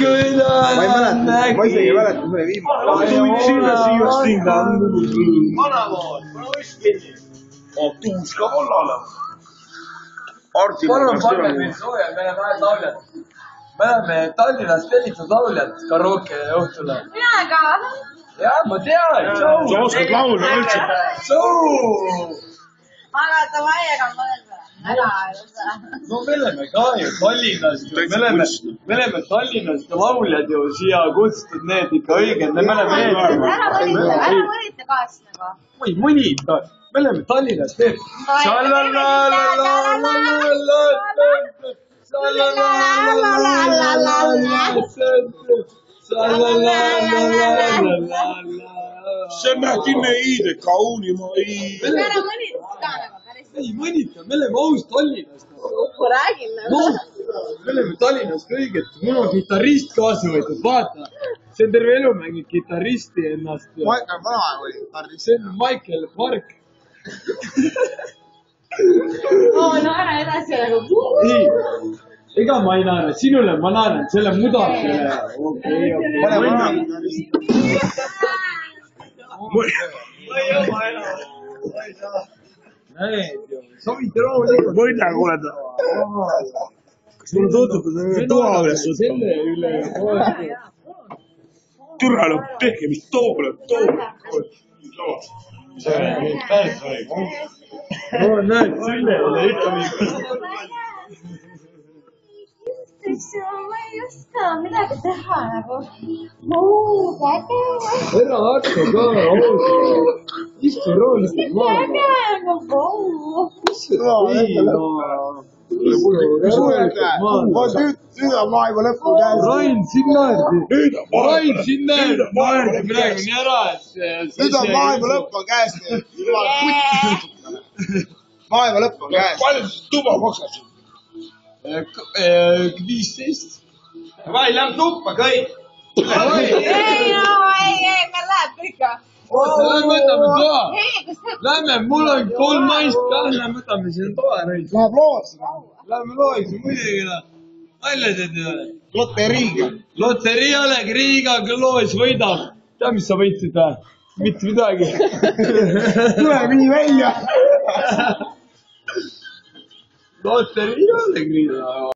ma ei mäleta, ma isegi ei mäleta, see oli viimane. Vanavool, pane usk kinni. Tuuska vallale. Palun pange meil sooja, me oleme vähe lauljad. Me oleme Tallinnast tellitud lauljad karooke õhtule. Mina ka. Jah, ma tean. Sa oskad laulda üldse. Aga davai, aga mõelda. Ära. No me oleme ka ju Tallinnast. Me oleme Tallinnast lauljad ju siia kutsutud need ikka õiged. Me oleme Ära mõnita kaasa nagu. Oi, mõnita. Me oleme Tallinnast need. See nähti neide kaunima ei. Ära mõnita ka nagu. Ei mõnita, me oleme aus Tallinnast. Ma räägin nagu. Me oleme Tallinnast õiged. Mul on kitarrist kaasa võetud, vaata. See on terve elu mängib kitarristi ennast. Michael Vanaema oli kitarrist. See on Michael Park. No ära edasi nagu. Ei, ega ma ei naera. Sinule ma naeran, selle mudasele. Okei. Soovid rahulikult. Võida kuuleda. Kas mulle tundub, et see toa üles võtta? Selle üle. Türa lõpp, tehke mis toole. No näed, selle üle ikka nii. Ma ei oska midagi teha nagu. Ära hakka ka. Istu roolist maha. Nüüd on maailma lõppu käes. Rain, siin naerdi. Rain, siin naerdi praegu nii ära, et... Nüüd on maailma lõpp on käes. Maailma lõpp on käes. Palju tuba maksab siin? 15. Vai, lähme tuppa kõik. Ei, me läheb ikka. Lähme võtame toa. Lähme, mul on 3 naist ka. Lähme võtame siin toa. Läheb loos. Lähme loeks, muidugi. Välja teed üle. Loteriiga. Loteriiale, Riigaga loos võidab. Tead, mis sa võitsid või? Mitte midagi. Tuleb nii välja. Loteriiale, Riigaga.